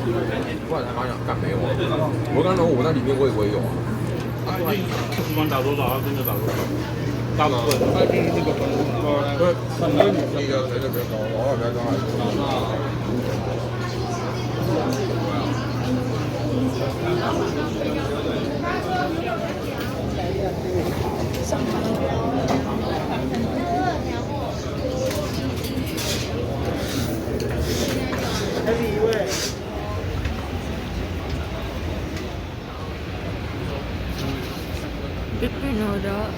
后来才发现，干没有啊！我刚刚我那里面我以为有啊。不管打多少，他真的打多少。大部分他就是这个分布嘛。对，因为你的谁的比较高，老二比较高还是上班。Pinpinodok.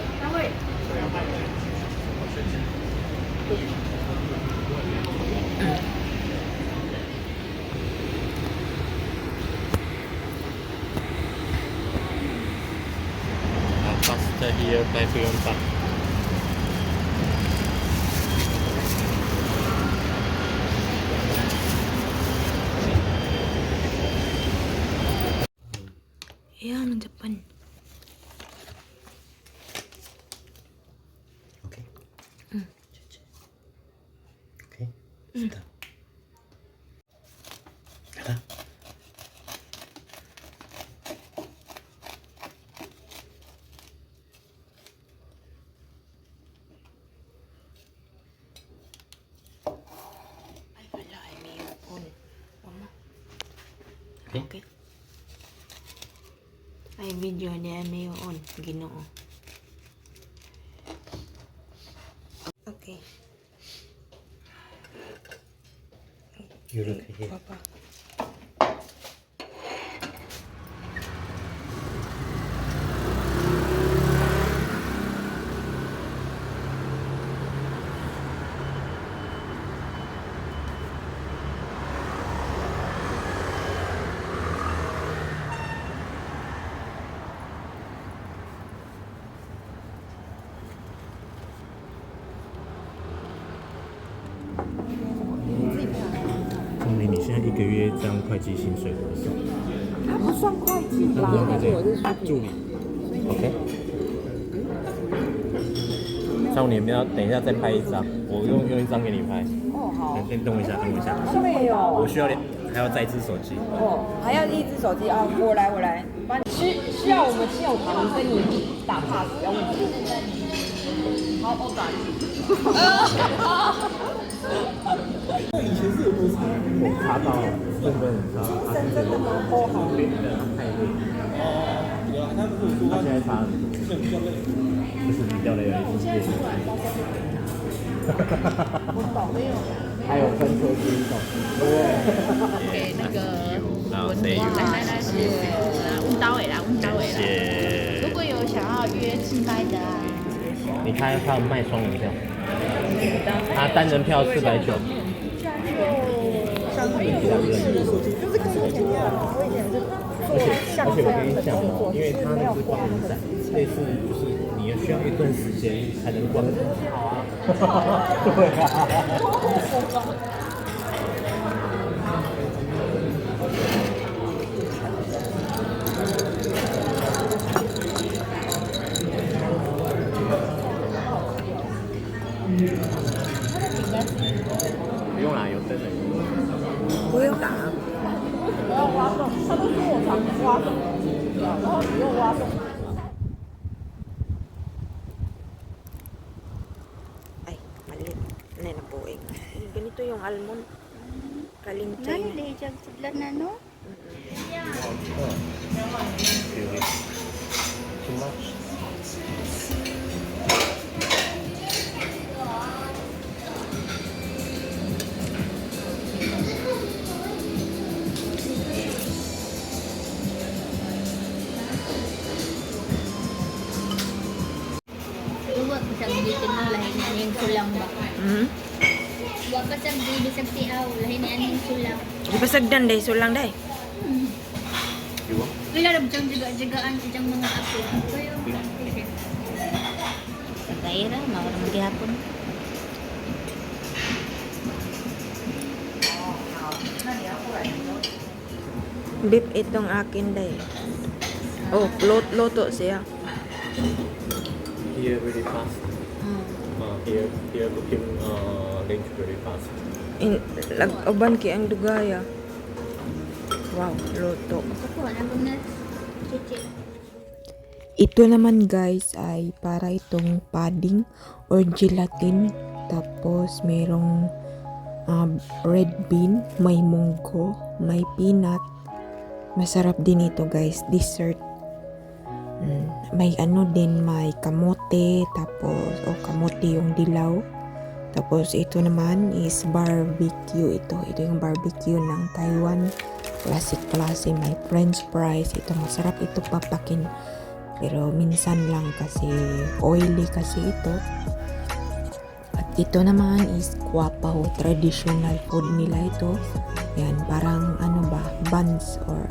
Pasta here 5.4. Yang Japan. OK。嗯。OK。是的。来了。Ay, wala. Ay, may on. Mama. Okay. Okay. Ay, video niya may on. Ginoo. Okay. You look here. Papa.钟林，你现在一个月这样会计薪水多少？他不算会计吧？助理。OK。像你们要等一下再拍一张，我用一张给你拍。哦，好。先等我一下，等我一下。没有。我需要还要再一只手机。哦，还要一只手机啊！我来，帮你。需要我们亲友团跟你打 pass， 要问题。好，我打。以前是有多差？我查到了，真的很差。真的吗？哦，好。累的，太累。哦，有啊，他不是说他现在差很多，是比较累，就是比较累而已。我懂没有？还有分车机动，对不对？给那个然后谁？来，问到尾啦。如果有想要约自拍的啊，你看他有卖双人票，他单人票490。就是跟以前一样，我以前是而且我跟你讲哦，因为他那是光明展，类似就是你需要一段时间才能观看。好啊，对啊。不用啦，有灯的。不用打。我要挖洞，他都说我常挖洞，然后你又挖洞。Ay, mali. Na po eh. Ganito yung almond. Kalintay. Nani dahil dyan sudlan na no? Too much. Huwag pa sa bitin mo, lahi na yung sulang ba? Huwag pa sa bisag siaw, lahi na yung sulang. Di ba sagdan day? Sulang day? Ilalab siyang jagaan siyang mga apo. Sa kaira, mawala maghihapon. Beef itong akin day. Oh, loto siya. Here very fast. Here cooking lunch very fast. Lag-uban ki ang dugaya. Wow, luto. Kukuha na kung na chichi. Ito naman guys ay para itong pudding or gelatin. Tapos merong red bean, may munggo, may peanut. Masarap din ito guys, dessert. May ano din, may kamote, tapos kamote yung dilaw. Tapos ito naman is barbecue. Ito yung barbecue ng Taiwan. Classic, may french fries. Ito masarap ito papakin. Pero minsan lang kasi oily kasi ito. At ito naman is kwapaw. Traditional food nila ito. Yan, parang ano ba, buns or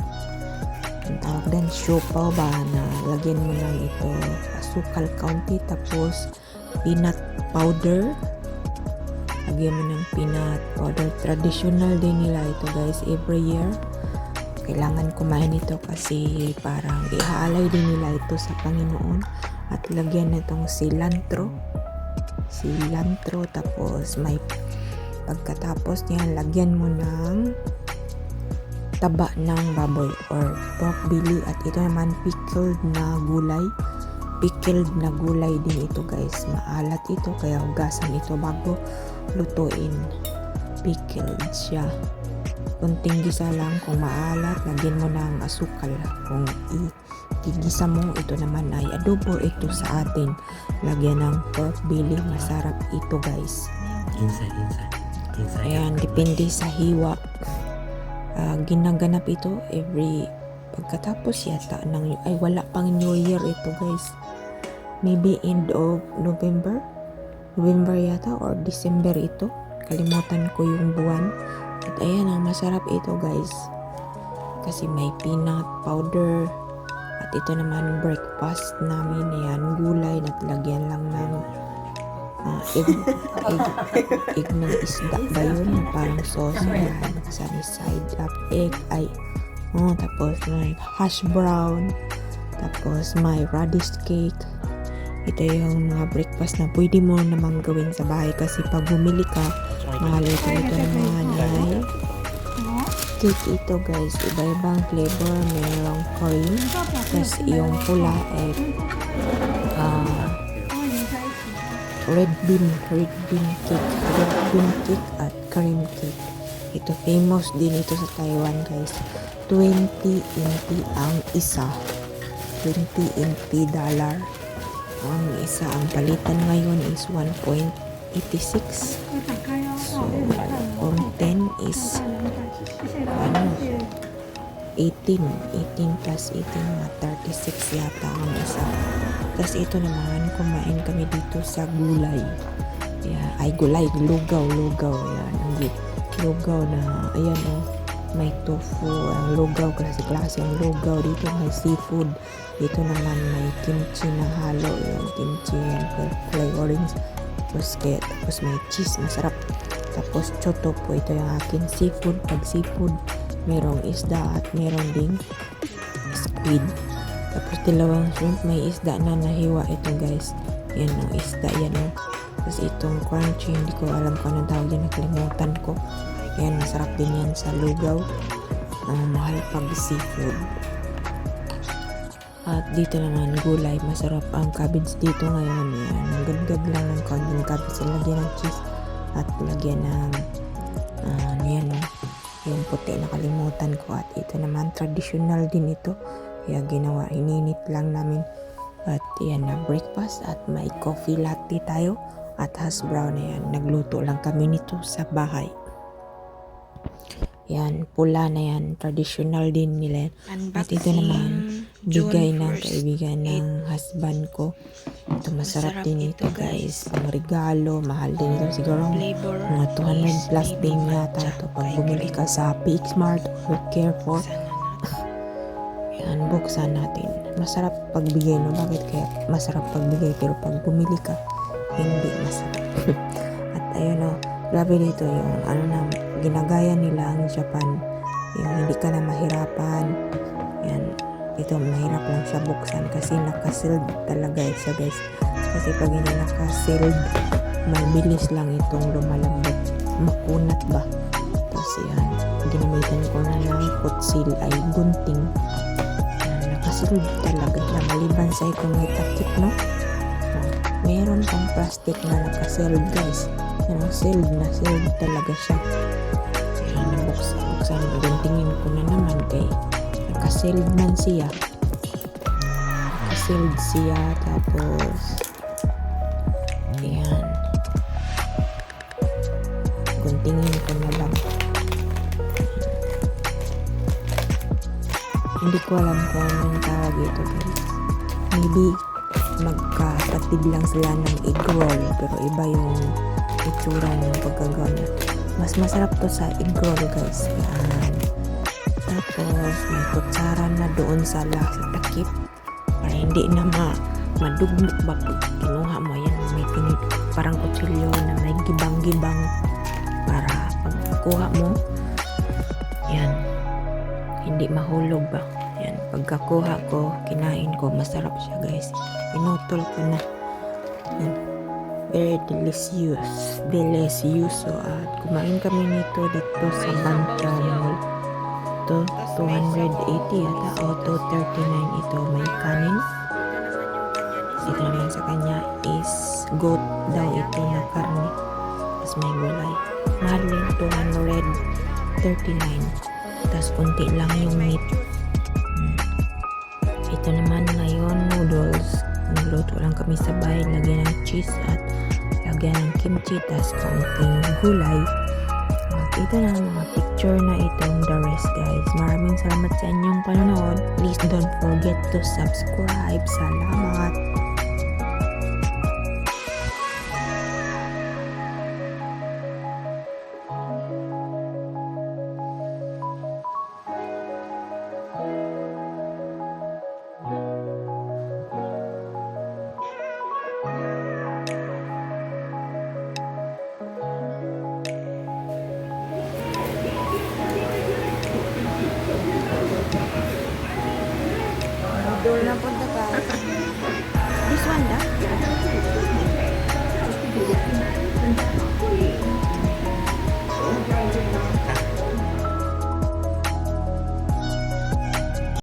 ang tawag din, siopaw ba, na lagyan mo lang ito asukal kaunti, tapos peanut powder. Lagyan mo ng peanut powder. Traditional din nila ito guys, every year. Kailangan kumain ito kasi parang ihaalay din nila ito sa Panginoon. At lagyan na itong cilantro. Tapos may pagkatapos niyan, lagyan mo ng taba ng baboy or pork belly. At ito naman pickled na gulay. Pickled na gulay din ito guys. Maalat ito kaya hugasan ito bago lutuin. Pickled siya. Kunting gisa lang. Kung maalat, lagyan mo ng asukal. Kung igigisa mo, ito naman ay adobo. Ito sa atin, lagyan ng pork belly. Masarap ito guys. Inside. Ayan, depende sa hiwa. Ginaganap ito every pagkatapos yata ng wala pang New Year ito guys. Maybe end of November yata or December ito. Kalimutan ko yung buwan. At ayan, masarap ito guys. Kasi may peanut powder. At ito naman breakfast namin. Ayan, gulay na lagyan lang ng egg ng isda ba yun? Parang sauce. Ayan, sunny side up egg. Tapos may hash brown. Tapos may radish cake. Ito yung mga breakfast na pwede mo namang gawin sa bahay kasi pag bumili ka, mahal ito. Ito naman ay cake ito guys. Iba-ibang flavor. Mayroong cream. Tapos yung pula ay red bean cake at cream cake. Ito famous din ito sa Taiwan guys. 20 NT ang isa. 20 NT dollar ang isa. Ang palitan ngayon is 1.86. So kung 10 is 18 plus 18 na 36 yata ang isa. Tapos ito naman, kumain kami dito sa gulay. Lugaw. Yan, ang lugaw na, ayan may tofu, ang lugaw, klase ang lugaw. Dito may seafood. Dito naman may kimchi na halo. Yung kimchi, yan, flavorings. Tapos may cheese, masarap. Tapos choto po, ito yung akin seafood. Pag seafood, merong isda at merong ding squid. Tapos dalawang shrimp, may isda na nahiwa ito guys. Yan o, isda yan o. Tapos itong crunchy, hindi ko alam kung anong tawag yan, nakalimutan ko. Yan, masarap din yan sa lugaw. Mahal pag seafood. At dito naman gulay, masarap ang cabbage dito ngayon. Yan, gad-gad lang ng cabbage. Lagyan ng cheese at lagyan ng yan o, yung puti, nakalimutan ko. At ito naman, traditional din ito. Kaya ginawa, ininit lang namin. At yan na breakfast at may coffee latte tayo at hash brown na yan. Nagluto lang kami nito sa bahay. Yan, pula na yan. Traditional din nila. At ito naman, bigay ng kaibigan ng husband ko. Ito masarap din ito guys. Ang regalo, mahal din ito. Siguro mga 200 plus din yata ito. Pag bumili ka sa PXmart or Carrefour, yan, buksan natin. Masarap pagbigay, no? Bakit kaya masarap pagbigay pero pag bumili ka, hindi masarap. At ayun o, grabe dito yung ginagaya nila ang Japan. Yung hindi ka na mahirapan. Yan, ito mahirap lang siya buksan kasi naka-sealed talaga siya guys. Kasi pag hindi naka-sealed, mabilis lang itong lumalambot. Makunat ba? Tapos yan, ginamitan ko na ng kutsil ay gunting. Nakasilid talaga siya maliban sa itong may takip, no? Meron pang plastic na nakasealed, guys. Yan ang sealed talaga siya. Kaya nabuksan, guntingin ko na naman kay nakasealed man siya. Nakasealed siya, tapos ayan. Guntingin ko na lang. Hindi ko alam kung anong tawag ito, guys. Maybe magkapatid lang sila ng egg roll, pero iba yung itsura ng pagkagawa niya. Mas masarap to sa egg roll, guys. Yan. Tapos may kutsara na doon sa takip para hindi na madugmok ba pag kinuha mo. Yan, may parang kutsilyo na may gibang-gibang para pagkuha mo, yan, hindi mahulog ba. Yan, pagkakuha ko, kinain ko, masarap siya, guys. Pinutol ko na. Yan. Very delicious. So, at kumain kami nito dito sa Banta Mall. Ito, 280 yata o 239 ito. May kanin. Ito naman sa kanya is goat daw ito na karne. Tapos may gulay. Mahal din, 239. Tapos kunti lang yung meat. Ito naman ngayon, noodles. Nagluto lang kami sa bahay. Lagyan ng cheese at lagyan ng kimchi. Tapos kaunting gulay. At ito na mga picture na itong the rest, guys. Maraming salamat sa inyong panonood. Please don't forget to subscribe. Salamat! Doon na punta ka.